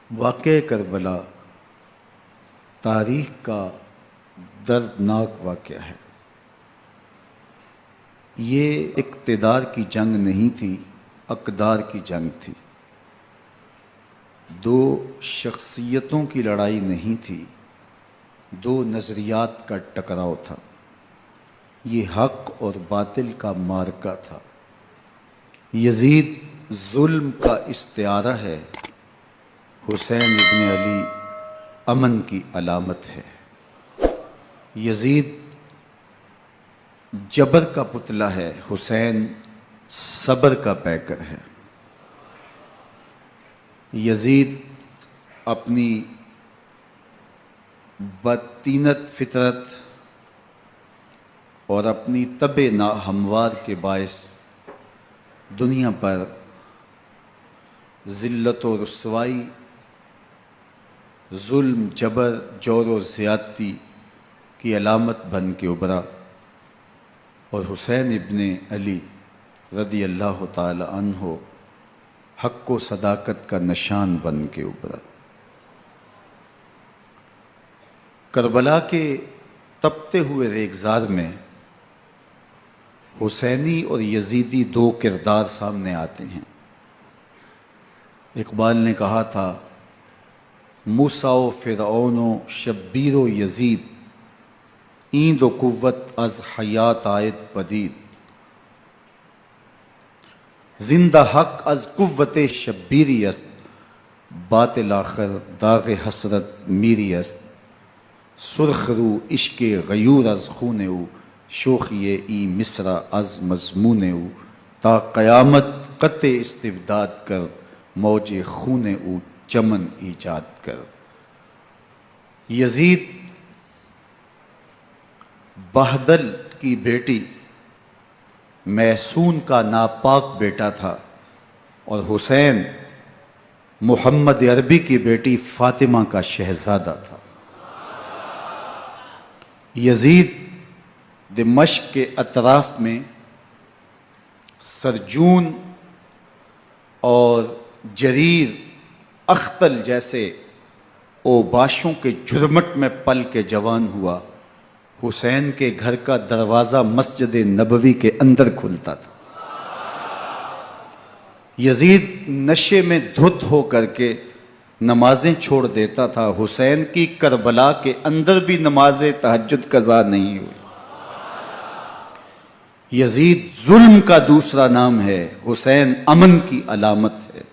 واقعہ کربلا تاریخ کا دردناک واقعہ ہے۔ یہ اقتدار کی جنگ نہیں تھی، اقدار کی جنگ تھی۔ دو شخصیتوں کی لڑائی نہیں تھی، دو نظریات کا ٹکراؤ تھا۔ یہ حق اور باطل کا معرکہ تھا۔ یزید ظلم کا استعارہ ہے، حسین ابن علی امن کی علامت ہے۔ یزید جبر کا پتلا ہے، حسین صبر کا پیکر ہے۔ یزید اپنی بدطینت فطرت اور اپنی طبع ناہموار کے باعث دنیا پر ذلت و رسوائی، ظلم، جبر، جور و زیادتی کی علامت بن کے ابھرا، اور حسین ابن علی رضی اللہ تعالی عنہ حق و صداقت کا نشان بن کے ابھرا۔ کربلا کے تپتے ہوئے ریگزار میں حسینی اور یزیدی دو کردار سامنے آتے ہیں۔ اقبال نے کہا تھا، موسیٰ و فرعون و شبیر و یزید، ایند و قوت از حیات آید پدید، زندہ حق از قوت شبیری است، باطل آخر داغ حسرت میری است، سرخ رو عشق غیور از خون او، شوخی ای مصرع از مضمون او، تا قیامت قطع استبداد کر، موج خون او چمن ایجاد کر۔ یزید بہدل کی بیٹی محسون کا ناپاک بیٹا تھا، اور حسین محمد عربی کی بیٹی فاطمہ کا شہزادہ تھا۔ یزید دمشق کے اطراف میں سرجون اور جریر اختل جیسے اوباشوں کے جرمٹ میں پل کے جوان ہوا۔ حسین کے گھر کا دروازہ مسجد نبوی کے اندر کھلتا تھا۔ یزید نشے میں دھت ہو کر کے نمازیں چھوڑ دیتا تھا۔ حسین کی کربلا کے اندر بھی نماز تہجد قضا نہیں ہوئی۔ یزید ظلم کا دوسرا نام ہے، حسین امن کی علامت ہے۔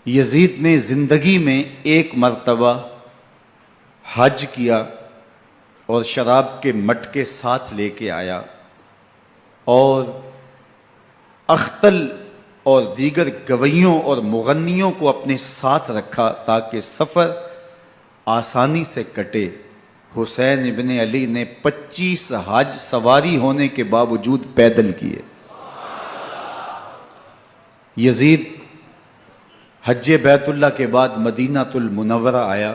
یزید نے زندگی میں ایک مرتبہ حج کیا اور شراب کے مٹکے ساتھ لے کے آیا، اور اختل اور دیگر گویوں اور مغنیوں کو اپنے ساتھ رکھا تاکہ سفر آسانی سے کٹے۔ حسین ابن علی نے 25 حج سواری ہونے کے باوجود پیدل کیے۔ یزید حج بیت اللہ کے بعد مدینہ المنورہ آیا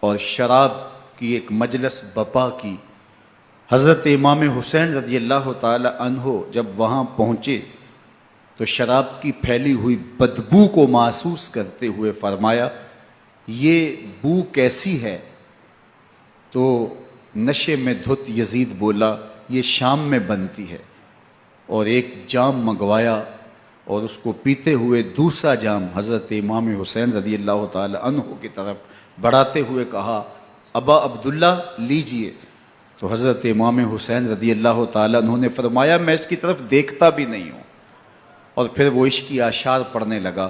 اور شراب کی ایک مجلس بپا کی۔ حضرت امام حسین رضی اللہ تعالی عنہ جب وہاں پہنچے تو شراب کی پھیلی ہوئی بدبو کو محسوس کرتے ہوئے فرمایا، یہ بو کیسی ہے؟ تو نشے میں دھت یزید بولا، یہ شام میں بنتی ہے، اور ایک جام منگوایا اور اس کو پیتے ہوئے دوسرا جام حضرت امام حسین رضی اللہ تعالی عنہ کی طرف بڑھاتے ہوئے کہا، ابا عبداللہ لیجئے۔ تو حضرت امام حسین رضی اللہ تعالی عنہ نے فرمایا، میں اس کی طرف دیکھتا بھی نہیں ہوں، اور پھر وہ عشقی اشعار پڑھنے لگا۔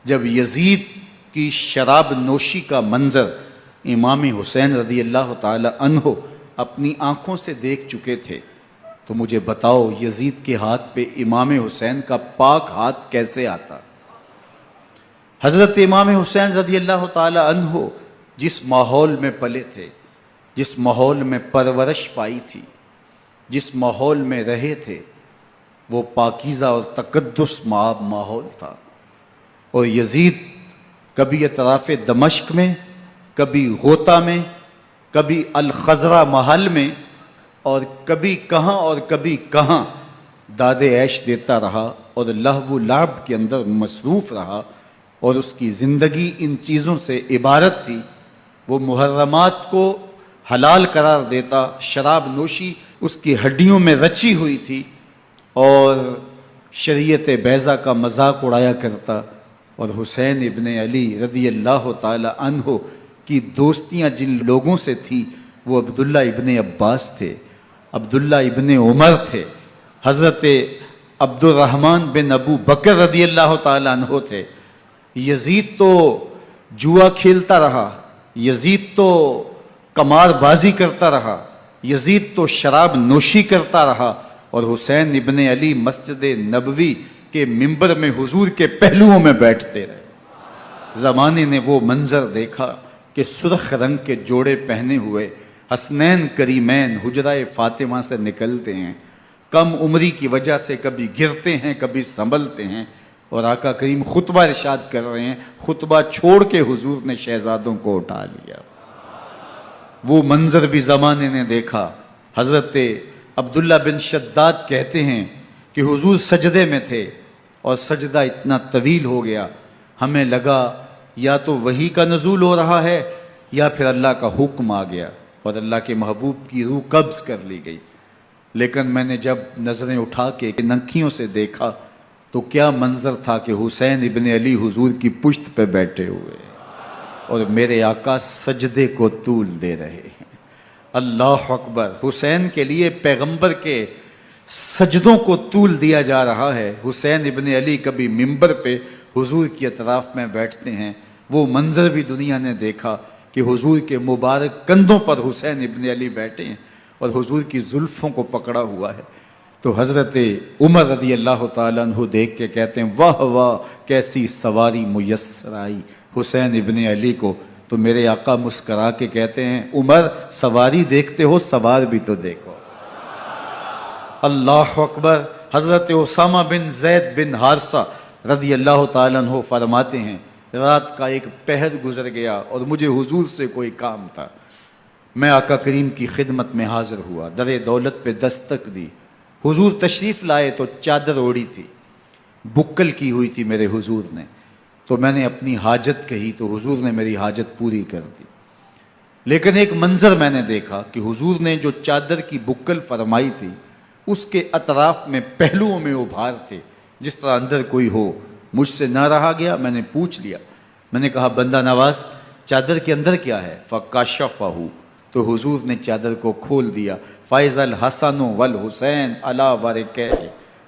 جب یزید کی شراب نوشی کا منظر امام حسین رضی اللہ تعالی عنہ اپنی آنکھوں سے دیکھ چکے تھے تو مجھے بتاؤ، یزید کے ہاتھ پہ امام حسین کا پاک ہاتھ کیسے آتا؟ حضرت امام حسین رضی اللہ تعالی عنہ جس ماحول میں پلے تھے، جس ماحول میں پرورش پائی تھی، جس ماحول میں رہے تھے، وہ پاکیزہ اور تقدس مآب ماحول تھا۔ اور یزید کبھی اطراف دمشق میں، کبھی غوطہ میں، کبھی الخضرہ محل میں، اور کبھی کہاں داد عیش دیتا رہا اور لہو و لعب کے اندر مصروف رہا۔ اور اس کی زندگی ان چیزوں سے عبارت تھی. وہ محرمات کو حلال قرار دیتا، شراب نوشی اس کی ہڈیوں میں رچی ہوئی تھی، اور شریعت بیضا کا مذاق اڑایا کرتا. اور حسین ابن علی رضی اللہ تعالی عنہ کی دوستیاں جن لوگوں سے تھی وہ عبداللہ ابن عباس تھے، عبداللہ ابن عمر تھے، حضرت عبد الرحمن بن ابو بکر رضی اللہ تعالی عنہ تھے. یزید تو جوا کھیلتا رہا، یزید تو قمار بازی کرتا رہا، یزید تو شراب نوشی کرتا رہا، اور حسین ابن علی مسجد نبوی کے ممبر میں حضور کے پہلوؤں میں بیٹھتے رہے. زمانے نے وہ منظر دیکھا کہ سرخ رنگ کے جوڑے پہنے ہوئے حسنین کریمین حجرہ فاطمہ سے نکلتے ہیں، کم عمری کی وجہ سے کبھی گرتے ہیں کبھی سنبھلتے ہیں، اور آقا کریم خطبہ ارشاد کر رہے ہیں، خطبہ چھوڑ کے حضور نے شہزادوں کو اٹھا لیا. وہ منظر بھی زمانے نے دیکھا. حضرت عبداللہ بن شداد کہتے ہیں کہ حضور سجدے میں تھے اور سجدہ اتنا طویل ہو گیا، ہمیں لگا یا تو وحی کا نزول ہو رہا ہے یا پھر اللہ کا حکم آ گیا اور اللہ کے محبوب کی روح قبض کر لی گئی. لیکن میں نے جب نظریں اٹھا کے ننکیوں سے دیکھا تو کیا منظر تھا کہ حسین ابن علی حضور کی پشت پہ بیٹھے ہوئے اور میرے آقا سجدے کو طول دے رہے ہیں. اللہ اکبر. حسین کے لیے پیغمبر کے سجدوں کو طول دیا جا رہا ہے. حسین ابن علی کبھی ممبر پہ حضور کی اطراف میں بیٹھتے ہیں. وہ منظر بھی دنیا نے دیکھا کہ حضور کے مبارک کندھوں پر حسین ابن علی بیٹھے ہیں اور حضور کی زلفوں کو پکڑا ہوا ہے. تو حضرت عمر رضی اللہ تعالیٰ عنہ دیکھ کے کہتے ہیں واہ واہ کیسی سواری میسر آئی حسین ابن علی کو. تو میرے آقا مسکرا کے کہتے ہیں عمر سواری دیکھتے ہو سوار بھی تو دیکھو. اللہ اکبر. حضرت اسامہ بن زید بن حارثہ رضی اللہ تعالیٰ عنہ فرماتے ہیں رات کا ایک پہر گزر گیا اور مجھے حضور سے کوئی کام تھا. میں آقا کریم کی خدمت میں حاضر ہوا، در دولت پہ دستک دی. حضور تشریف لائے تو چادر اوڑی تھی، بکل کی ہوئی تھی میرے حضور نے. تو میں نے اپنی حاجت کہی تو حضور نے میری حاجت پوری کر دی. لیکن ایک منظر میں نے دیکھا کہ حضور نے جو چادر کی بکل فرمائی تھی اس کے اطراف میں پہلوؤں میں ابھار تھے جس طرح اندر کوئی ہو. مجھ سے نہ رہا گیا، میں نے پوچھ لیا. میں نے کہا بندہ نواز چادر کے اندر کیا ہے؟ فکاشفہ. تو حضور نے چادر کو کھول دیا. فائز الحسن والحسین علی ورکہ.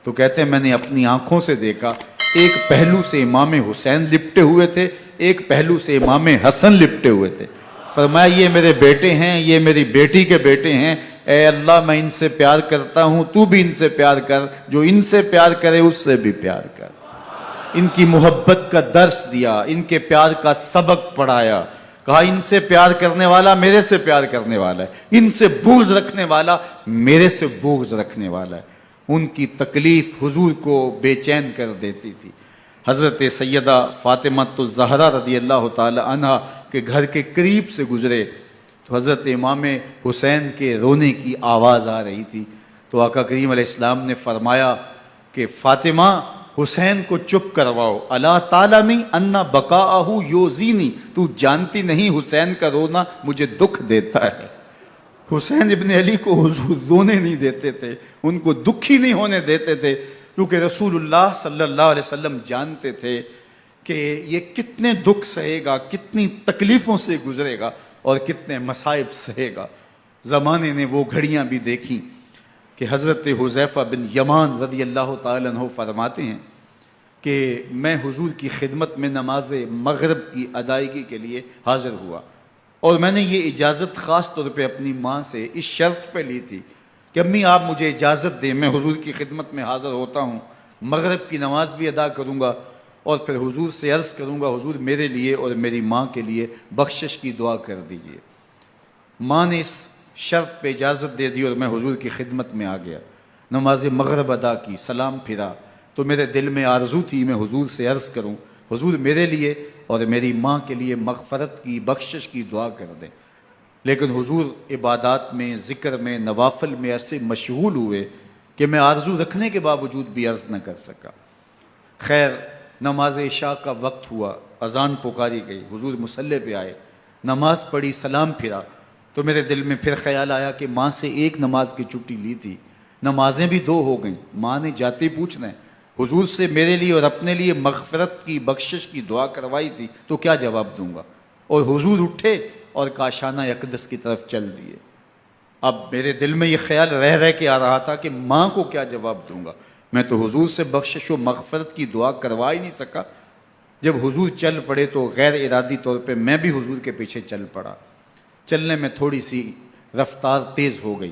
تو کہتے ہیں میں نے اپنی آنکھوں سے دیکھا ایک پہلو سے امام حسین لپٹے ہوئے تھے، ایک پہلو سے امام حسن لپٹے ہوئے تھے. فرمایا یہ میرے بیٹے ہیں، یہ میری بیٹی کے بیٹے ہیں. اے اللہ میں ان سے پیار کرتا ہوں، تو بھی ان سے پیار کر، جو ان سے پیار کرے اس سے بھی پیار کر. ان کی محبت کا درس دیا، ان کے پیار کا سبق پڑھایا. کہا ان سے پیار کرنے والا میرے سے پیار کرنے والا ہے، ان سے بغض رکھنے والا میرے سے بغض رکھنے والا ہے. ان کی تکلیف حضور کو بے چین کر دیتی تھی. حضرت سیدہ فاطمہ الزہرا رضی اللہ تعالی عنہ کے گھر کے قریب سے گزرے تو حضرت امام حسین کے رونے کی آواز آ رہی تھی. تو آقا کریم علیہ السلام نے فرمایا کہ فاطمہ حسین کو چپ کرواؤ. اللہ تعالیٰ انا بقاءہ یوزینی، تو جانتی نہیں حسین کا رونا مجھے دکھ دیتا ہے. حسین ابن علی کو حضور رونے نہیں دیتے تھے، ان کو دکھی نہیں ہونے دیتے تھے، کیونکہ رسول اللہ صلی اللہ علیہ وسلم جانتے تھے کہ یہ کتنے دکھ سہے گا، کتنی تکلیفوں سے گزرے گا اور کتنے مصائب سہے گا. زمانے نے وہ گھڑیاں بھی دیکھیں کہ حضرت حذیفہ بن یمان رضی اللہ تعالیٰ عنہ فرماتے ہیں کہ میں حضور کی خدمت میں نماز مغرب کی ادائیگی کے لیے حاضر ہوا، اور میں نے یہ اجازت خاص طور پہ اپنی ماں سے اس شرط پہ لی تھی کہ امی آپ مجھے اجازت دیں، میں حضور کی خدمت میں حاضر ہوتا ہوں، مغرب کی نماز بھی ادا کروں گا اور پھر حضور سے عرض کروں گا حضور میرے لیے اور میری ماں کے لیے بخشش کی دعا کر دیجئے. ماں نے اس شرط پہ اجازت دے دی اور میں حضور کی خدمت میں آ گیا. نماز مغرب ادا کی، سلام پھرا تو میرے دل میں آرزو تھی میں حضور سے عرض کروں حضور میرے لیے اور میری ماں کے لیے مغفرت کی بخشش کی دعا کر دیں. لیکن حضور عبادات میں، ذکر میں، نوافل میں ایسے مشغول ہوئے کہ میں آرزو رکھنے کے باوجود بھی عرض نہ کر سکا. خیر نماز عشاء کا وقت ہوا، اذان پکاری گئی، حضور مصلی پہ آئے، نماز پڑھی، سلام پھرا، تو میرے دل میں پھر خیال آیا کہ ماں سے ایک نماز کی چھٹی لی تھی، نمازیں بھی 2 ہو گئیں، ماں نے جاتے ہی پوچھنا ہے حضور سے میرے لیے اور اپنے لیے مغفرت کی، بخشش کی دعا کروائی تھی، تو کیا جواب دوں گا؟ اور حضور اٹھے اور کاشانہ اقدس کی طرف چل دیے۔ اب میرے دل میں یہ خیال رہ کے آ رہا تھا کہ ماں کو کیا جواب دوں گا؟ میں تو حضور سے بخشش و مغفرت کی دعا کروا ہی نہیں سکا۔ جب حضور چل پڑے تو غیر ارادی طور پہ میں بھی حضور کے پیچھے چل پڑا۔ چلنے میں تھوڑی سی رفتار تیز ہو گئی،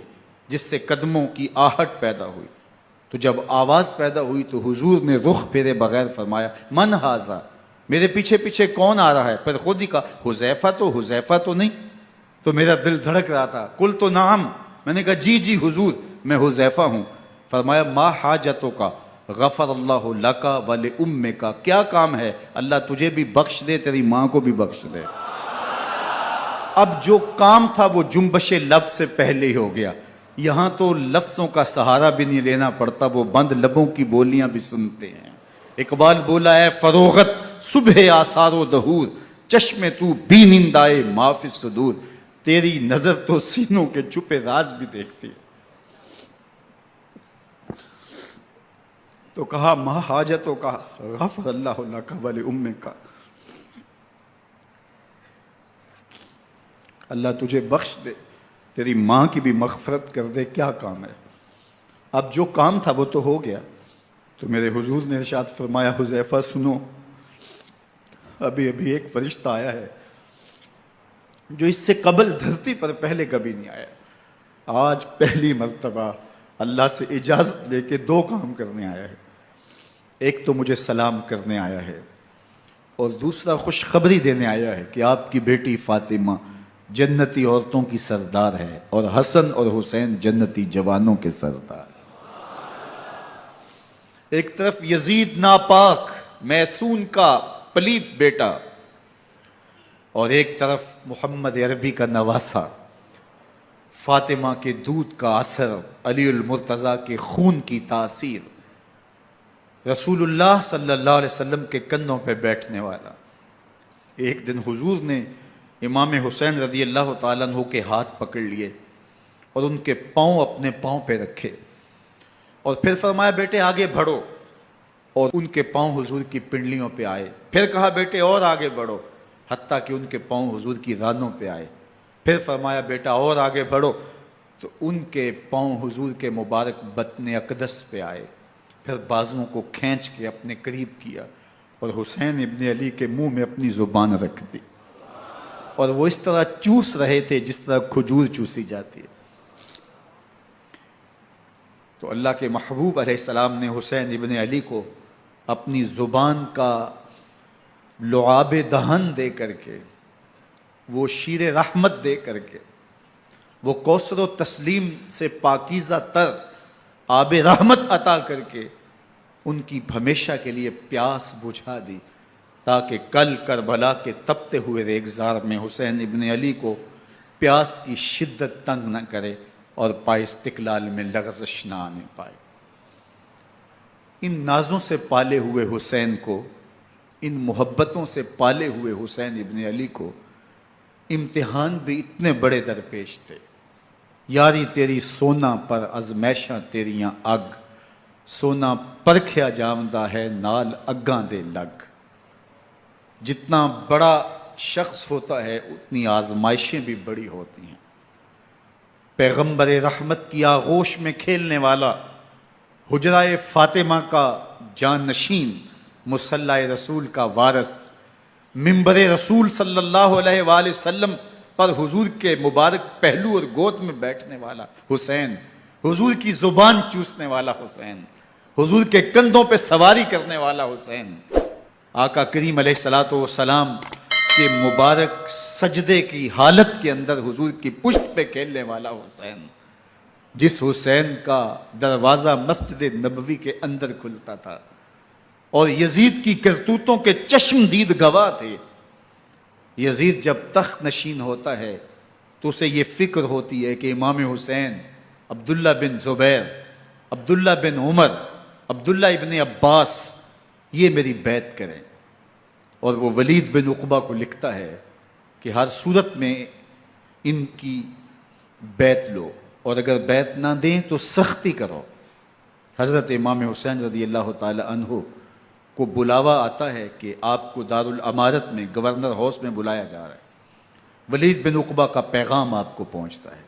جس سے قدموں کی آہٹ پیدا ہوئی۔ تو جب آواز پیدا ہوئی تو حضور نے رخ پھیرے بغیر فرمایا من ھذا، میرے پیچھے پیچھے کون آ رہا ہے؟ پھر خود ہی کہا حذیفہ تو نہیں؟ تو میرا دل دھڑک رہا تھا، قلت نعم، میں نے کہا جی حضور میں حذیفہ ہوں۔ فرمایا ما حاجتک غفر اللہ لک ولامک، کیا کام ہے؟ اللہ تجھے بھی بخش دے، تیری ماں کو بھی بخش دے۔ اب جو کام تھا وہ جنبش لب سے پہلے ہی ہو گیا، یہاں تو لفظوں کا سہارا بھی نہیں لینا پڑتا، وہ بند لبوں کی بولیاں بھی سنتے ہیں۔ اقبال بولا ہے فروغت صبح آثار و دہور، چشم تو بی نندائے ما فی الصدور، تیری نظر تو سینوں کے چھپے راز بھی دیکھتی ہے۔ تو کہا ما حاجتوں کا غفر اللہ لک ولامک، اللہ تجھے بخش دے، تیری ماں کی بھی مغفرت کر دے، کیا کام ہے؟ اب جو کام تھا وہ تو ہو گیا۔ تو میرے حضور نے ارشاد فرمایا حذیفہ سنو، ابھی ایک فرشتہ آیا ہے جو اس سے قبل دھرتی پر پہلے کبھی نہیں آیا، آج پہلی مرتبہ اللہ سے اجازت لے کے 2 کام کرنے آیا ہے۔ ایک تو مجھے سلام کرنے آیا ہے، اور دوسرا خوشخبری دینے آیا ہے کہ آپ کی بیٹی فاطمہ جنتی عورتوں کی سردار ہے، اور حسن اور حسین جنتی جوانوں کے سردار۔ ایک طرف یزید ناپاک میسون کا پلیت بیٹا، اور ایک طرف محمد عربی کا نواسا، فاطمہ کے دودھ کا اثر، علی المرتضیٰ کے خون کی تاثیر، رسول اللہ صلی اللہ علیہ وسلم کے کندھوں پہ بیٹھنے والا۔ ایک دن حضور نے امام حسین رضی اللہ تعالیٰ عنہ کے ہاتھ پکڑ لیے اور ان کے پاؤں اپنے پاؤں پہ رکھے، اور پھر فرمایا بیٹے آگے بڑھو، اور ان کے پاؤں حضور کی پنڈلیوں پہ آئے۔ پھر کہا بیٹے اور آگے بڑھو، حتیٰ کہ ان کے پاؤں حضور کی رانوں پہ آئے۔ پھر فرمایا بیٹا اور آگے بڑھو، تو ان کے پاؤں حضور کے مبارک بطن اقدس پہ آئے۔ پھر بازوؤں کو کھینچ کے اپنے قریب کیا اور حسین ابن علی کے منہ میں اپنی زبان رکھ دی، اور وہ اس طرح چوس رہے تھے جس طرح کھجور چوسی جاتی ہے۔ تو اللہ کے محبوب علیہ السلام نے حسین ابن علی کو اپنی زبان کا لعاب دہن دے کر کے، وہ شیر رحمت دے کر کے، وہ کوثر و تسلیم سے پاکیزہ تر آب رحمت عطا کر کے ان کی ہمیشہ کے لیے پیاس بجھا دی، تاکہ کل کربلا کے تپتے ہوئے ریگزار میں حسین ابن علی کو پیاس کی شدت تنگ نہ کرے اور پائے استقلال میں لغزش نہ آنے پائے۔ ان نازوں سے پالے ہوئے حسین کو، ان محبتوں سے پالے ہوئے حسین ابن علی کو امتحان بھی اتنے بڑے درپیش تھے۔ یاری تیری سونا پر ازمیشاں تیریاں اگ، سونا پرکھیا جامدہ ہے نال اگاں دے لگ۔ جتنا بڑا شخص ہوتا ہے اتنی آزمائشیں بھی بڑی ہوتی ہیں۔ پیغمبر رحمت کی آغوش میں کھیلنے والا، حجرہ فاطمہ کا جانشین، مصلی رسول کا وارث، منبر رسول صلی اللہ علیہ وآلہ وسلم پر حضور کے مبارک پہلو اور گود میں بیٹھنے والا حسین، حضور کی زبان چوسنے والا حسین، حضور کے کندھوں پہ سواری کرنے والا حسین، آقا کریم علیہ الصلوۃ والسلام کے مبارک سجدے کی حالت کے اندر حضور کی پشت پہ کھیلنے والا حسین، جس حسین کا دروازہ مسجد نبوی کے اندر کھلتا تھا اور یزید کی کرتوتوں کے چشم دید گواہ تھے۔ یزید جب تخت نشین ہوتا ہے تو اسے یہ فکر ہوتی ہے کہ امام حسین، عبداللہ بن زبیر، عبداللہ بن عمر، عبداللہ ابن عباس یہ میری بیعت کریں. اور وہ ولید بن عقبہ کو لکھتا ہے کہ ہر صورت میں ان کی بیعت لو، اور اگر بیعت نہ دیں تو سختی کرو. حضرت امام حسین رضی اللہ تعالی عنہ کو بلاوا آتا ہے کہ آپ کو دارالامارت میں گورنر ہاؤس میں بلایا جا رہا ہے. ولید بن عقبہ کا پیغام آپ کو پہنچتا ہے.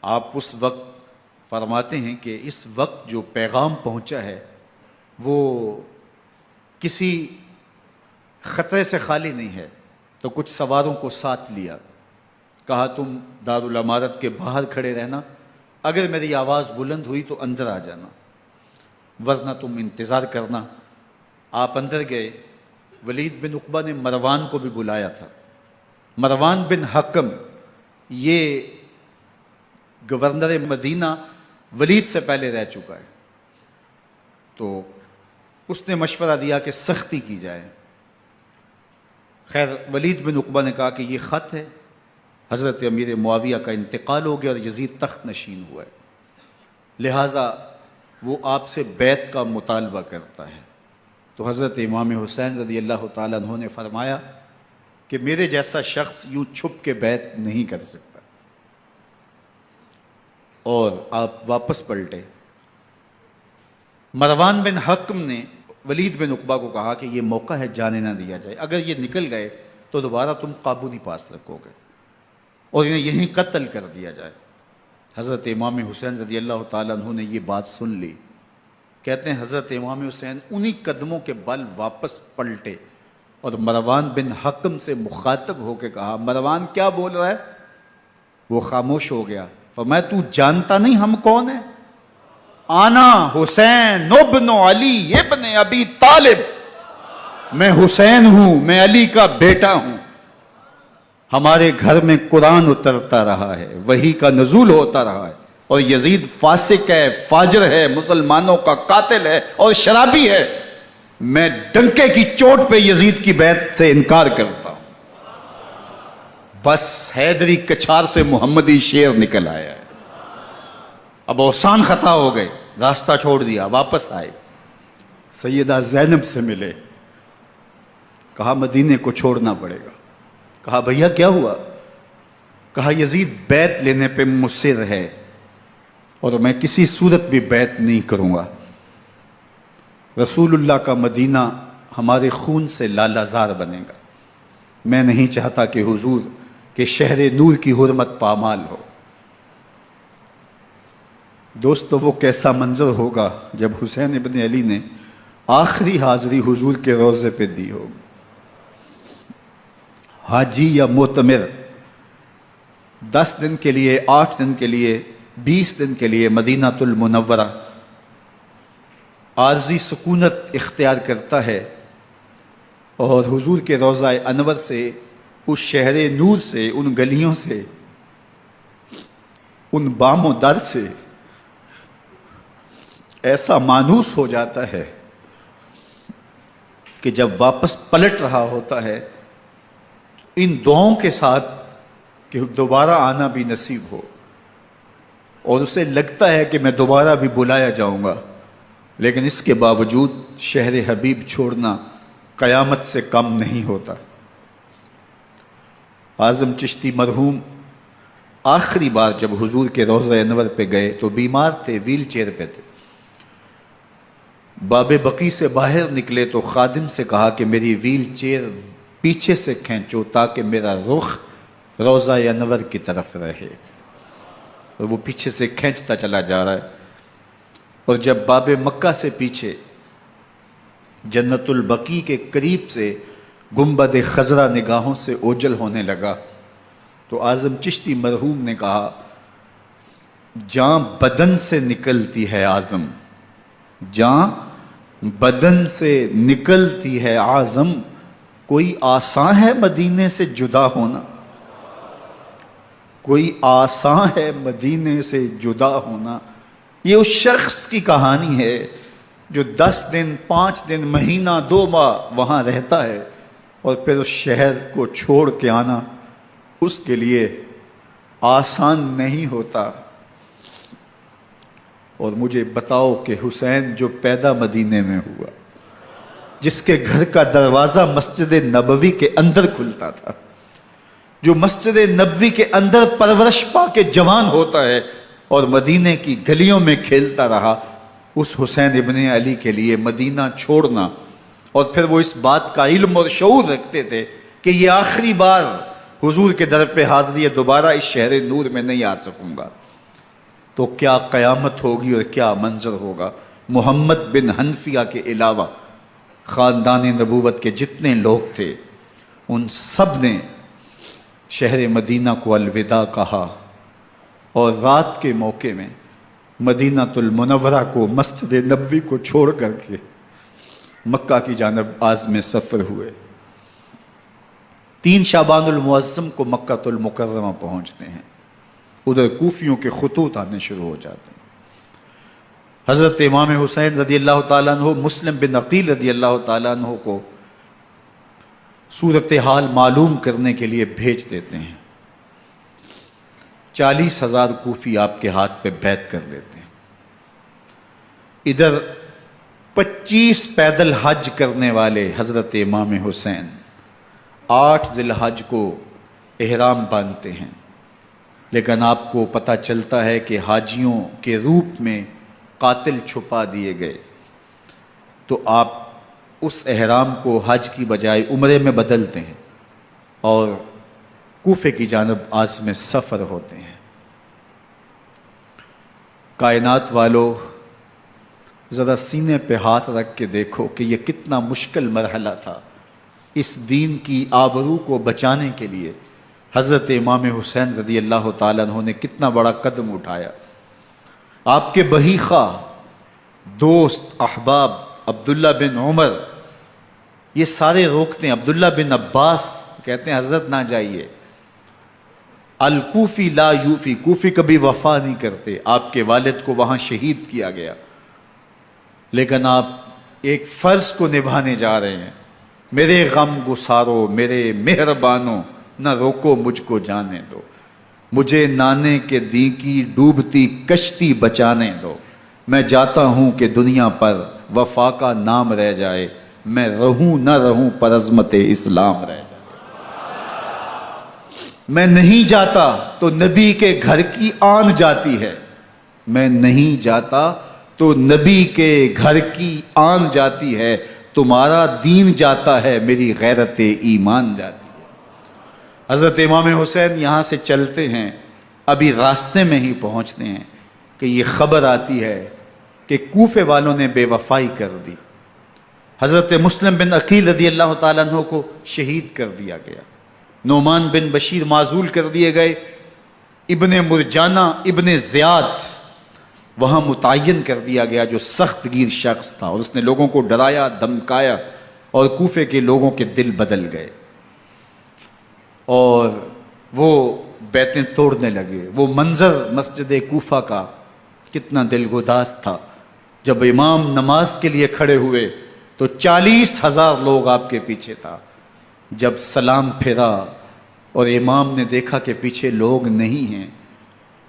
آپ اس وقت فرماتے ہیں کہ اس وقت جو پیغام پہنچا ہے وہ کسی خطرے سے خالی نہیں ہے. تو کچھ سواروں کو ساتھ لیا، کہا تم دارالامارت کے باہر کھڑے رہنا، اگر میری آواز بلند ہوئی تو اندر آ جانا، ورنہ تم انتظار کرنا. آپ اندر گئے. ولید بن عقبہ نے مروان کو بھی بلایا تھا. مروان بن حکم یہ گورنر مدینہ ولید سے پہلے رہ چکا ہے، تو اس نے مشورہ دیا کہ سختی کی جائے. خیر ولید بن عقبہ نے کہا کہ یہ خط ہے، حضرت امیر معاویہ کا انتقال ہو گیا اور یزید تخت نشین ہوا ہے، لہٰذا وہ آپ سے بیعت کا مطالبہ کرتا ہے. تو حضرت امام حسین رضی اللہ تعالیٰ عنہ نے فرمایا کہ میرے جیسا شخص یوں چھپ کے بیعت نہیں کر سکتا. اور آپ واپس پلٹے. مروان بن حکم نے ولید بن عقبہ کو کہا کہ یہ موقع ہے جانے نہ دیا جائے، اگر یہ نکل گئے تو دوبارہ تم قابو نہیں پا سکو گے اور انہیں یہیں قتل کر دیا جائے. حضرت امام حسین رضی اللہ تعالیٰ عنہ نے یہ بات سن لی. کہتے ہیں حضرت امام حسین انہی قدموں کے بل واپس پلٹے اور مروان بن حکم سے مخاطب ہو کے کہا، مروان کیا بول رہا ہے؟ وہ خاموش ہو گیا. فرمایا تو جانتا نہیں ہم کون ہیں؟ آنا حسین ابن علی ابن ابی طالب، میں حسین ہوں، میں علی کا بیٹا ہوں. ہمارے گھر میں قرآن اترتا رہا ہے، وحی کا نزول ہوتا رہا ہے، اور یزید فاسق ہے، فاجر ہے، مسلمانوں کا قاتل ہے اور شرابی ہے. میں ڈنکے کی چوٹ پہ یزید کی بیعت سے انکار کرتا ہوں. بس حیدری کچھار سے محمدی شیر نکل آیا ہے. اب اوسان خطا ہو گئے، راستہ چھوڑ دیا، واپس آئے. سیدہ زینب سے ملے. کہا مدینے کو چھوڑنا پڑے گا. کہا بھیا کیا ہوا؟ کہا یزید بیعت لینے پہ مصر ہے اور میں کسی صورت بھی بیعت نہیں کروں گا. رسول اللہ کا مدینہ ہمارے خون سے لالہ زار بنے گا. میں نہیں چاہتا کہ حضور کے شہر نور کی حرمت پامال ہو. دوستو وہ کیسا منظر ہوگا جب حسین ابن علی نے آخری حاضری حضور کے روضے پہ دی ہوگی. حاجی یا معتمر 10 دن کے لیے، 8 دن کے لیے، 20 دن کے لیے مدینہ المنورہ عارضی سکونت اختیار کرتا ہے اور حضور کے روضہ انور سے، اس شہر نور سے، ان گلیوں سے، ان بام و در سے ایسا مانوس ہو جاتا ہے کہ جب واپس پلٹ رہا ہوتا ہے ان دعاؤں کے ساتھ کہ دوبارہ آنا بھی نصیب ہو، اور اسے لگتا ہے کہ میں دوبارہ بھی بلایا جاؤں گا، لیکن اس کے باوجود شہر حبیب چھوڑنا قیامت سے کم نہیں ہوتا. اعظم چشتی مرحوم آخری بار جب حضور کے روضہ انور پہ گئے تو بیمار تھے، ویل چیئر پہ تھے. باب بقی سے باہر نکلے تو خادم سے کہا کہ میری ویل چیئر پیچھے سے کھینچو تاکہ میرا رخ روضہ انور کی طرف رہے. اور وہ پیچھے سے کھینچتا چلا جا رہا ہے. اور جب باب مکہ سے پیچھے جنت البقیع کے قریب سے گنبد خضرا نگاہوں سے اوجل ہونے لگا تو اعظم چشتی مرحوم نے کہا، جان بدن سے نکلتی ہے اعظم، جان بدن سے نکلتی ہے اعظم، کوئی آسان ہے مدینے سے جدا ہونا، کوئی آسان ہے مدینے سے جدا ہونا. یہ اس شخص کی کہانی ہے جو 10 دن، 5 دن، مہینہ، 2 ماہ وہاں رہتا ہے اور پھر اس شہر کو چھوڑ کے آنا اس کے لیے آسان نہیں ہوتا. اور مجھے بتاؤ کہ حسین جو پیدا مدینے میں ہوا، جس کے گھر کا دروازہ مسجد نبوی کے اندر کھلتا تھا، جو مسجد نبوی کے اندر پرورش پا کے جوان ہوتا ہے اور مدینے کی گلیوں میں کھیلتا رہا، اس حسین ابن علی کے لیے مدینہ چھوڑنا، اور پھر وہ اس بات کا علم اور شعور رکھتے تھے کہ یہ آخری بار حضور کے در پہ حاضری ہے، دوبارہ اس شہر نور میں نہیں آ سکوں گا، تو کیا قیامت ہوگی اور کیا منظر ہوگا۔ محمد بن حنفیہ کے علاوہ خاندان نبوت کے جتنے لوگ تھے ان سب نے شہر مدینہ کو الوداع کہا، اور رات کے موقع میں مدینہ المنورہ کو، مسجد نبوی کو چھوڑ کر کے مکہ کی جانب عازم سفر ہوئے۔ 3 شعبان المعظم کو مکہ المکرمہ پہنچتے ہیں، ادھر کوفیوں کے خطوط آنے شروع ہو جاتے ہیں۔ حضرت امام حسین رضی اللہ تعالیٰ عنہ مسلم بن عقیل رضی اللہ تعالیٰ عنہ کو صورتحال معلوم کرنے کے لیے بھیج دیتے ہیں۔ 40,000 کوفی آپ کے ہاتھ پہ بیعت کر لیتے ہیں۔ ادھر 25 پیدل حج کرنے والے حضرت امام حسین 8 ذی الحج کو احرام باندھتے ہیں، لیکن آپ کو پتہ چلتا ہے کہ حاجیوں کے روپ میں قاتل چھپا دیے گئے، تو آپ اس احرام کو حج کی بجائے عمرے میں بدلتے ہیں اور کوفے کی جانب عازم سفر ہوتے ہیں۔ کائنات والو، ذرا سینے پہ ہاتھ رکھ کے دیکھو کہ یہ کتنا مشکل مرحلہ تھا۔ اس دین کی آبرو کو بچانے کے لیے حضرت امام حسین رضی اللہ تعالیٰ عنہ نے کتنا بڑا قدم اٹھایا۔ آپ کے بہی خواہ، دوست، احباب عبداللہ بن عمر یہ سارے روکتے ہیں۔ عبداللہ بن عباس کہتے ہیں حضرت نہ جائیے، الکوفی لا یوفی، کوفی کبھی وفا نہیں کرتے، آپ کے والد کو وہاں شہید کیا گیا، لیکن آپ ایک فرض کو نبھانے جا رہے ہیں۔ میرے غم گسارو، میرے مہربانوں، نہ روکو مجھ کو جانے دو، مجھے نانے کے دی کی ڈوبتی کشتی بچانے دو، میں جاتا ہوں کہ دنیا پر وفا کا نام رہ جائے، میں رہوں نہ رہوں پر عظمت اسلام رہ جائے۔ میں نہیں جاتا تو نبی کے گھر کی آن جاتی ہے، میں نہیں جاتا تو نبی کے گھر کی آن جاتی ہے، تمہارا دین جاتا ہے، میری غیرت ایمان جاتی ہے۔ حضرت امام حسین یہاں سے چلتے ہیں، ابھی راستے میں ہی پہنچتے ہیں کہ یہ خبر آتی ہے کہ کوفے والوں نے بے وفائی کر دی، حضرت مسلم بن عقیل رضی اللہ تعالیٰ عنہ کو شہید کر دیا گیا، نعمان بن بشیر معزول کر دیے گئے، ابن مرجانہ ابن زیاد وہاں متعین کر دیا گیا جو سخت گیر شخص تھا، اور اس نے لوگوں کو ڈرایا، دھمکایا، اور کوفے کے لوگوں کے دل بدل گئے اور وہ بیتیں توڑنے لگے۔ وہ منظر مسجد کوفہ کا کتنا دلگداز تھا۔ جب امام نماز کے لیے کھڑے ہوئے تو 40,000 لوگ آپ کے پیچھے تھا۔ جب سلام پھیرا اور امام نے دیکھا کہ پیچھے لوگ نہیں ہیں،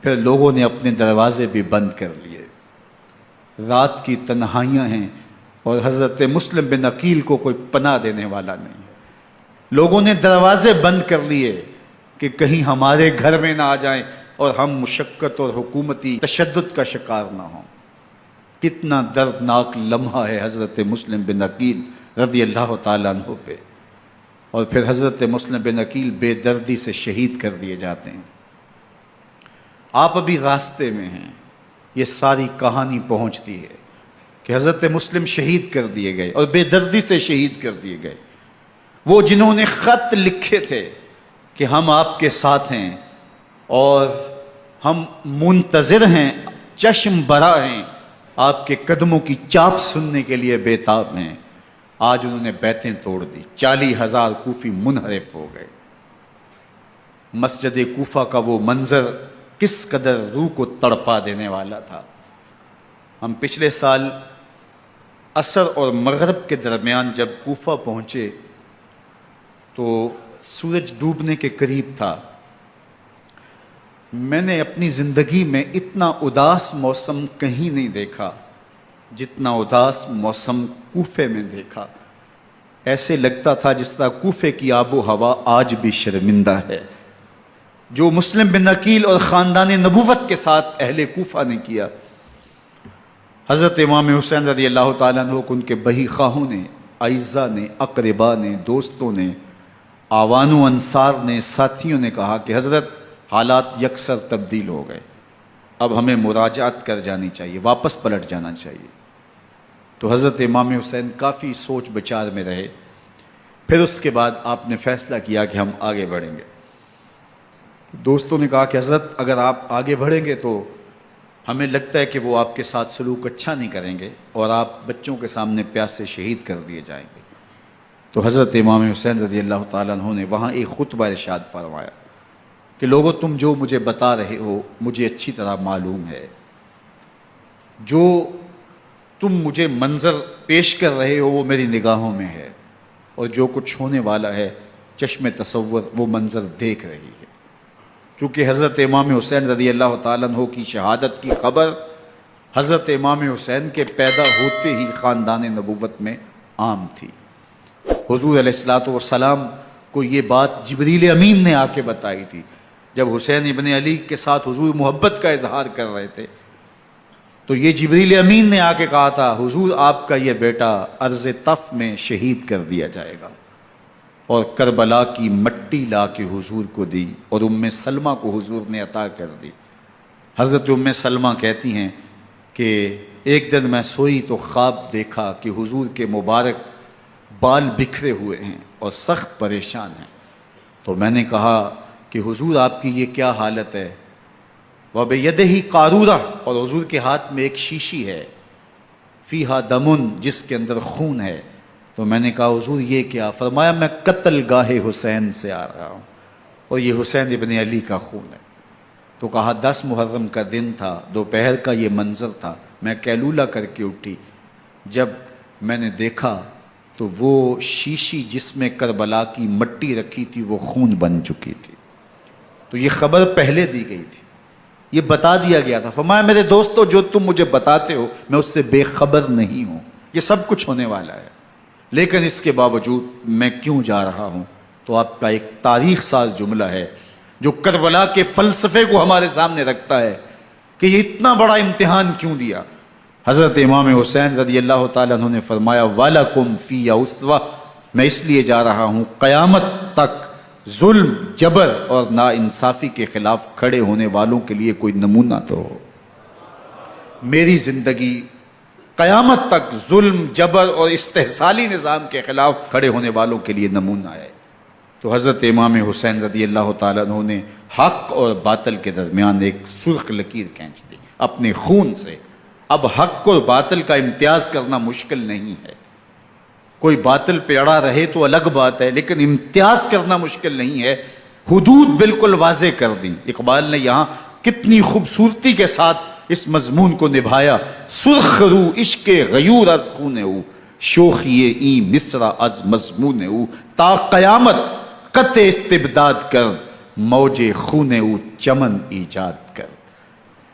پھر لوگوں نے اپنے دروازے بھی بند کر لیے۔ رات کی تنہائیاں ہیں اور حضرت مسلم بن عقیل کو کوئی پناہ دینے والا نہیں ہے۔ لوگوں نے دروازے بند کر لیے کہ کہیں ہمارے گھر میں نہ آ جائیں اور ہم مشقت اور حکومتی تشدد کا شکار نہ ہوں۔ کتنا دردناک لمحہ ہے حضرت مسلم بن عقیل رضی اللہ تعالیٰ عنہ پہ، اور پھر حضرت مسلم بن عقیل بے دردی سے شہید کر دیے جاتے ہیں۔ آپ ابھی راستے میں ہیں، یہ ساری کہانی پہنچتی ہے کہ حضرت مسلم شہید کر دیے گئے اور بے دردی سے شہید کر دیے گئے۔ وہ جنہوں نے خط لکھے تھے کہ ہم آپ کے ساتھ ہیں اور ہم منتظر ہیں، چشم برا ہیں، آپ کے قدموں کی چاپ سننے کے لیے بےتاب ہیں، آج انہوں نے بیتیں توڑ دی۔ 40,000 کوفی منحرف ہو گئے۔ مسجد کوفہ کا وہ منظر کس قدر روح کو تڑپا دینے والا تھا۔ ہم پچھلے سال عصر اور مغرب کے درمیان جب کوفہ پہنچے تو سورج ڈوبنے کے قریب تھا۔ میں نے اپنی زندگی میں اتنا اداس موسم کہیں نہیں دیکھا جتنا اداس موسم کوفے میں دیکھا۔ ایسے لگتا تھا جس طرح کوفے کی آب و ہوا آج بھی شرمندہ ہے۔ جو مسلم بن عقیل اور خاندان نبوت کے ساتھ اہل کوفہ نے کیا، حضرت امام حسین رضی اللہ تعالیٰ عنہ کو ان کے بہی خواہوں نے، اعزاء نے، اقربا نے، دوستوں نے، آوان و انصار نے، ساتھیوں نے کہا کہ حضرت حالات یکسر تبدیل ہو گئے، اب ہمیں مراجعت کر جانی چاہیے، واپس پلٹ جانا چاہیے۔ تو حضرت امام حسین کافی سوچ بچار میں رہے، پھر اس کے بعد آپ نے فیصلہ کیا کہ ہم آگے بڑھیں گے۔ دوستوں نے کہا کہ حضرت اگر آپ آگے بڑھیں گے تو ہمیں لگتا ہے کہ وہ آپ کے ساتھ سلوک اچھا نہیں کریں گے اور آپ بچوں کے سامنے پیاسے شہید کر دیے جائیں گے۔ تو حضرت امام حسین رضی اللہ تعالیٰ عنہ نے وہاں ایک خطبہ ارشاد فرمایا کہ لوگوں تم جو مجھے بتا رہے ہو مجھے اچھی طرح معلوم ہے، جو تم مجھے منظر پیش کر رہے ہو وہ میری نگاہوں میں ہے، اور جو کچھ ہونے والا ہے چشم تصور وہ منظر دیکھ رہی ہے۔ کیونکہ حضرت امام حسین رضی اللہ تعالیٰ عنہ کی شہادت کی خبر حضرت امام حسین کے پیدا ہوتے ہی خاندان نبوت میں عام تھی۔ حضور علیہ الصلوۃ والسلام کو یہ بات جبریل امین نے آ کے بتائی تھی جب حسین ابن علی کے ساتھ حضور محبت کا اظہار کر رہے تھے، تو یہ جبریل امین نے آ کے کہا تھا حضور آپ کا یہ بیٹا عرض طف میں شہید کر دیا جائے گا، اور کربلا کی مٹی لا کے حضور کو دی اور ام سلمہ کو حضور نے عطا کر دی۔ حضرت ام سلمہ کہتی ہیں کہ ایک دن میں سوئی تو خواب دیکھا کہ حضور کے مبارک بال بکھرے ہوئے ہیں اور سخت پریشان ہیں، تو میں نے کہا کہ حضور آپ کی یہ کیا حالت ہے؟ وَبِيَدِهِ قَارُورَةٌ، اور حضور کے ہاتھ میں ایک شیشی ہے، فیہا دمن، جس کے اندر خون ہے۔ تو میں نے کہا حضور یہ کیا؟ فرمایا میں قتل گاہ حسین سے آ رہا ہوں اور یہ حسین ابن علی کا خون ہے۔ تو کہا 10 محرم کا دن تھا، دوپہر کا یہ منظر تھا، میں کیلولہ کر کے اٹھی، جب میں نے دیکھا تو وہ شیشی جس میں کربلا کی مٹی رکھی تھی وہ خون بن چکی تھی۔ تو یہ خبر پہلے دی گئی تھی، یہ بتا دیا گیا تھا۔ فرمایا میرے دوستو جو تم مجھے بتاتے ہو میں اس سے بے خبر نہیں ہوں، یہ سب کچھ ہونے والا ہے، لیکن اس کے باوجود میں کیوں جا رہا ہوں؟ تو آپ کا ایک تاریخ ساز جملہ ہے جو کربلا کے فلسفے کو ہمارے سامنے رکھتا ہے کہ یہ اتنا بڑا امتحان کیوں دیا۔ حضرت امام حسین رضی اللہ تعالیٰ عنہ نے فرمایا وَلَكُمْ فِيَّ أُسْوَةٌ، میں اس لیے جا رہا ہوں قیامت تک ظلم، جبر اور ناانصافی کے خلاف کھڑے ہونے والوں کے لیے کوئی نمونہ تو ہو۔ میری زندگی قیامت تک ظلم، جبر اور استحصالی نظام کے خلاف کھڑے ہونے والوں کے لیے نمونہ ہے۔ تو حضرت امام حسین رضی اللہ تعالیٰ عنہ نے حق اور باطل کے درمیان ایک سرخ لکیر کھینچ دی اپنے خون سے۔ اب حق اور باطل کا امتیاز کرنا مشکل نہیں ہے، کوئی باطل پہ اڑا رہے تو الگ بات ہے، لیکن امتیاز کرنا مشکل نہیں ہے۔ حدود بالکل واضح کر دی۔ اقبال نے یہاں کتنی خوبصورتی کے ساتھ اس مضمون کو نبھایا۔ سرخ رو عشق غیور از خون او، شوخی این مصرع از مضمون او، تا قیامت قطع استبداد کر، موج خون او چمن ایجاد کر۔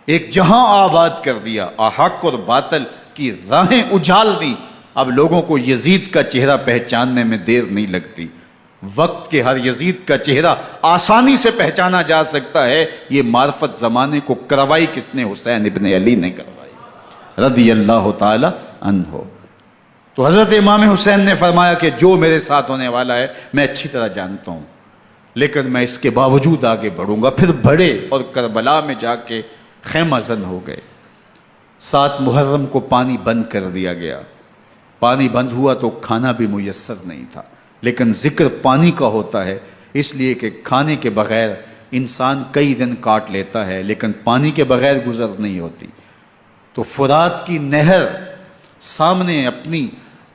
ایک جہاں آباد کر دیا، حق اور باطل کی راہیں اجال دی۔ اب لوگوں کو یزید کا چہرہ پہچاننے میں دیر نہیں لگتی، وقت کے ہر یزید کا چہرہ آسانی سے پہچانا جا سکتا ہے۔ یہ معرفت زمانے کو کروائی کس نے؟ حسین ابن علی نے کروائی رضی اللہ تعالی عنہ۔ تو حضرت امام حسین نے فرمایا کہ جو میرے ساتھ ہونے والا ہے میں اچھی طرح جانتا ہوں، لیکن میں اس کے باوجود آگے بڑھوں گا۔ پھر بڑھے اور کربلا میں جا کے خیمہ زن ہو گئے۔ 7 محرم کو پانی بند کر دیا گیا، پانی بند ہوا تو کھانا بھی میسر نہیں تھا، لیکن ذکر پانی کا ہوتا ہے اس لیے کہ کھانے کے بغیر انسان کئی دن کاٹ لیتا ہے، لیکن پانی کے بغیر گزر نہیں ہوتی۔ تو فرات کی نہر سامنے اپنی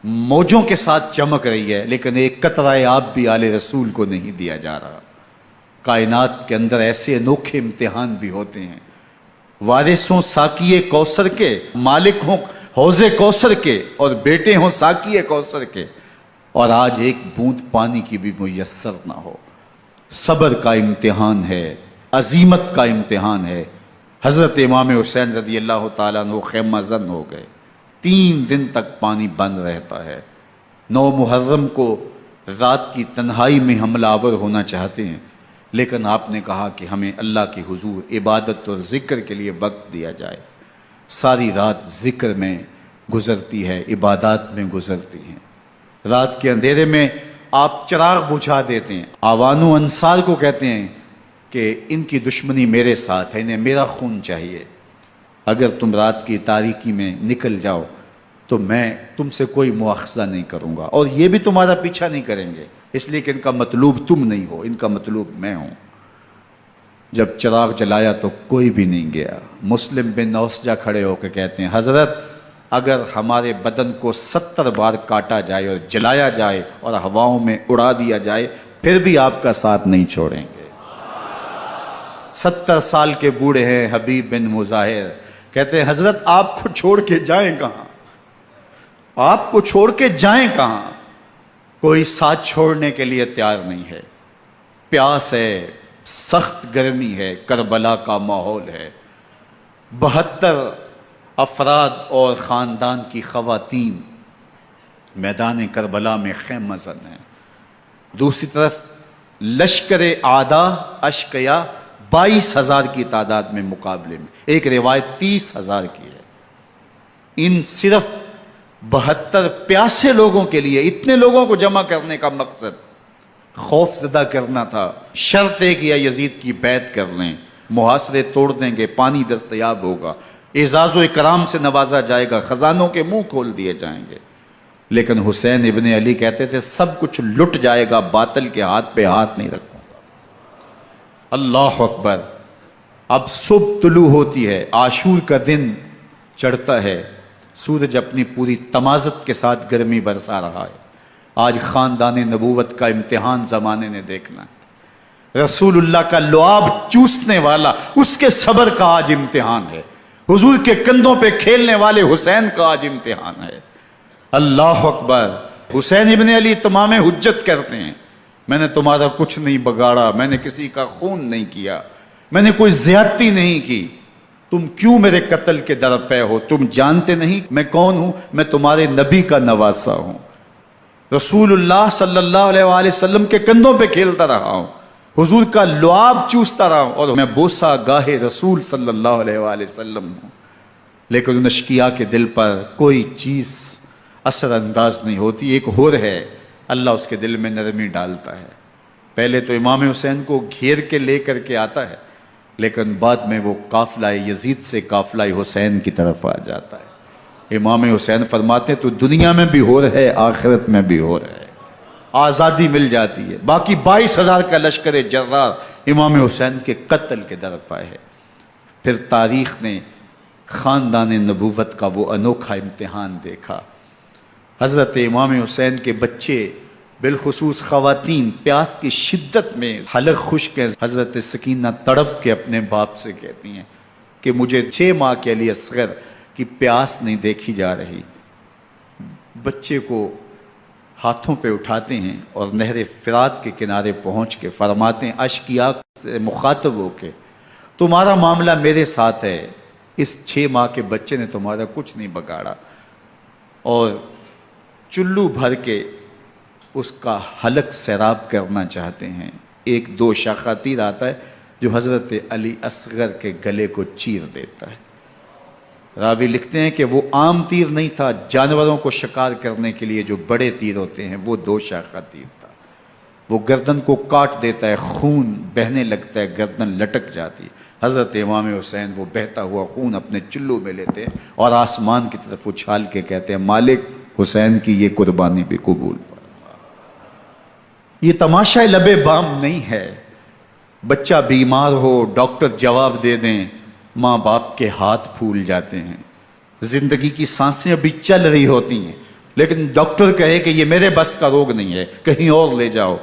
موجوں کے ساتھ چمک رہی ہے، لیکن ایک قطرہ آب بھی آل رسول کو نہیں دیا جا رہا۔ کائنات کے اندر ایسے انوکھے امتحان بھی ہوتے ہیں، وارث ہوں ساقی کوثر کے، مالک ہوں حوض کوثر کے، اور بیٹے ہوں ساقی کوثر کے، اور آج ایک بوند پانی کی بھی میسر نہ ہو۔ صبر کا امتحان ہے، عزیمت کا امتحان ہے۔ حضرت امام حسین رضی اللہ تعالیٰ عنہ خیمہ زن ہو گئے، 3 دن تک پانی بند رہتا ہے، 9 محرم کو رات کی تنہائی میں حملہ آور ہونا چاہتے ہیں، لیکن آپ نے کہا کہ ہمیں اللہ کے حضور عبادت اور ذکر کے لیے وقت دیا جائے۔ ساری رات ذکر میں گزرتی ہے، عبادات میں گزرتی ہیں۔ رات کے اندھیرے میں آپ چراغ بجھا دیتے ہیں۔ آوان و انصار کو کہتے ہیں کہ ان کی دشمنی میرے ساتھ ہے، انہیں میرا خون چاہیے، اگر تم رات کی تاریکی میں نکل جاؤ تو میں تم سے کوئی مواخذہ نہیں کروں گا، اور یہ بھی تمہارا پیچھا نہیں کریں گے، اس لیے کہ ان کا مطلوب تم نہیں ہو، ان کا مطلوب میں ہوں۔ جب چراغ جلایا تو کوئی بھی نہیں گیا۔ مسلم بن نوسجہ کھڑے ہو کے کہتے ہیں حضرت اگر ہمارے بدن کو 70 بار کاٹا جائے اور جلایا جائے اور ہواؤں میں اڑا دیا جائے پھر بھی آپ کا ساتھ نہیں چھوڑیں گے۔ 70 سال کے بوڑھے ہیں حبیب بن مظاہر، کہتے ہیں حضرت آپ کو چھوڑ کے جائیں کہاں، آپ کو چھوڑ کے جائیں کہاں، کوئی ساتھ چھوڑنے کے لیے تیار نہیں ہے۔ پیاس ہے، سخت گرمی ہے، کربلا کا ماحول ہے، 72 افراد اور خاندان کی خواتین میدان کربلا میں خیمہ زن ہیں۔ دوسری طرف لشکر اعداء اشقیا 22,000 کی تعداد میں مقابلے میں، ایک روایت 30,000 کی ہے۔ ان صرف 72 پیاسے لوگوں کے لیے اتنے لوگوں کو جمع کرنے کا مقصد خوف زدہ کرنا تھا۔ شرط ہے کہ یا یزید کی بیعت کر لیں، محاصرے توڑ دیں گے، پانی دستیاب ہوگا، اعزاز و اکرام سے نوازا جائے گا، خزانوں کے منہ کھول دیے جائیں گے۔ لیکن حسین ابن علی کہتے تھے سب کچھ لٹ جائے گا، باطل کے ہاتھ پہ ہاتھ نہیں رکھوں گا۔ اللہ اکبر۔ اب صبح طلوع ہوتی ہے، عاشور کا دن چڑھتا ہے، سورج اپنی پوری تمازت کے ساتھ گرمی برسا رہا ہے۔ آج خاندان نبوت کا امتحان زمانے نے دیکھنا ہے۔ رسول اللہ کا لعاب چوسنے والا اس کے صبر کا آج امتحان ہے، حضور کے کندھوں پہ کھیلنے والے حسین کا آج امتحان ہے۔ اللہ اکبر۔ حسین ابن علی تمام حجت کرتے ہیں میں نے تمہارا کچھ نہیں بگاڑا، میں نے کسی کا خون نہیں کیا، میں نے کوئی زیادتی نہیں کی، تم کیوں میرے قتل کے در پہ ہو؟ تم جانتے نہیں میں کون ہوں؟ میں تمہارے نبی کا نواسا ہوں، رسول اللہ صلی اللہ علیہ وآلہ وسلم کے کندھوں پہ کھیلتا رہا ہوں، حضور کا لعاب چوستا رہا ہوں، اور میں بوسہ گاہے رسول صلی اللہ علیہ وآلہ وسلم ہوں۔ لیکن ان اشقیاء کے دل پر کوئی چیز اثر انداز نہیں ہوتی۔ ایک ہور ہے، اللہ اس کے دل میں نرمی ڈالتا ہے۔ پہلے تو امام حسین کو گھیر کے لے کر کے آتا ہے، لیکن بعد میں وہ قافلہ یزید سے قافلہ حسین کی طرف آ جاتا ہے۔ امام حسین فرماتے ہیں تو دنیا میں بھی ہور ہے، آخرت میں بھی ہور ہے، آزادی مل جاتی ہے۔ باقی 22,000 کا لشکر جرار امام حسین کے قتل کے در پہ ہے۔ پھر تاریخ نے خاندان نبوت کا وہ انوکھا امتحان دیکھا۔ حضرت امام حسین کے بچے بالخصوص خواتین پیاس کی شدت میں حلق خشک ہیں۔ حضرت سکینہ تڑپ کے اپنے باپ سے کہتی ہیں کہ مجھے 6 ماہ کے علی اصغر کی پیاس نہیں دیکھی جا رہی۔ بچے کو ہاتھوں پہ اٹھاتے ہیں اور نہر فرات کے کنارے پہنچ کے فرماتے ہیں اشقیاء سے مخاطب ہو کے تمہارا معاملہ میرے ساتھ ہے، اس 6 ماہ کے بچے نے تمہارا کچھ نہیں بگاڑا، اور چلو بھر کے اس کا حلق سیراب کرنا چاہتے ہیں۔ ایک 2 شاخہ تیر آتا ہے جو حضرت علی اصغر کے گلے کو چیر دیتا ہے۔ راوی لکھتے ہیں کہ وہ عام تیر نہیں تھا، جانوروں کو شکار کرنے کے لیے جو بڑے تیر ہوتے ہیں وہ 2 شاخہ تیر تھا۔ وہ گردن کو کاٹ دیتا ہے، خون بہنے لگتا ہے، گردن لٹک جاتی ہے۔ حضرت امام حسین وہ بہتا ہوا خون اپنے چلو میں لیتے ہیں اور آسمان کی طرف اچھال کے کہتے ہیں مالک حسین کی یہ قربانی بھی قبول فرما۔ یہ تماشا لب بام نہیں ہے، بچہ بیمار ہو ڈاکٹر جواب دے دیں، ماں باپ کے ہاتھ پھول جاتے ہیں، زندگی کی سانسیں ابھی چل رہی ہوتی ہیں، لیکن ڈاکٹر کہے کہ یہ میرے بس کا روگ نہیں ہے، کہیں اور لے جاؤ،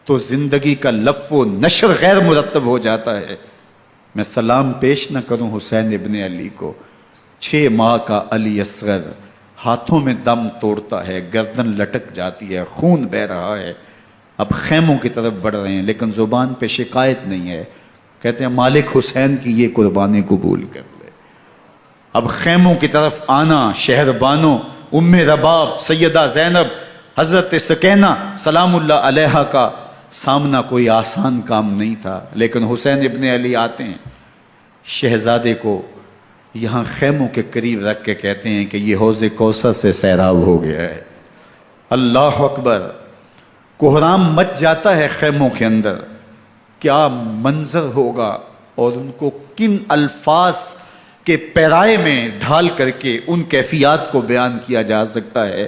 تو زندگی کا لف و نشر غیر مرتب ہو جاتا ہے۔ میں سلام پیش نہ کروں حسین ابن علی کو، 6 ماہ کا علی اصغر ہاتھوں میں دم توڑتا ہے، گردن لٹک جاتی ہے، خون بہہ رہا ہے، اب خیموں کی طرف بڑھ رہے ہیں، لیکن زبان پہ شکایت نہیں ہے، کہتے ہیں مالک حسین کی یہ قربانی قبول کر لے۔ اب خیموں کی طرف آنا، شہر بانوں ام رباب سیدہ زینب حضرت سکینہ سلام اللہ علیہا کا سامنا کوئی آسان کام نہیں تھا، لیکن حسین ابن علی آتے ہیں، شہزادے کو یہاں خیموں کے قریب رکھ کے کہتے ہیں کہ یہ حوض کوثر سے سیراب ہو گیا ہے۔ اللہ اکبر، کوہرام مچ جاتا ہے خیموں کے اندر، کیا منظر ہوگا اور ان کو کن الفاظ کے پیرائے میں ڈھال کر کے ان کیفیات کو بیان کیا جا سکتا ہے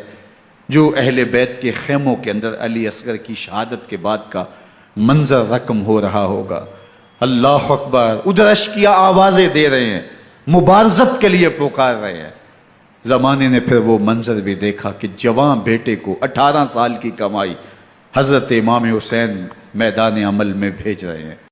جو اہل بیت کے خیموں کے اندر علی اصغر کی شہادت کے بعد کا منظر رقم ہو رہا ہوگا۔ اللہ اکبر، ادھر اشکیا آوازیں دے رہے ہیں، مبارزت کے لیے پکار رہے ہیں۔ زمانے نے پھر وہ منظر بھی دیکھا کہ جوان بیٹے کو 18 سال کی کمائی حضرت امام حسین میدان عمل میں بھیج رہے ہیں۔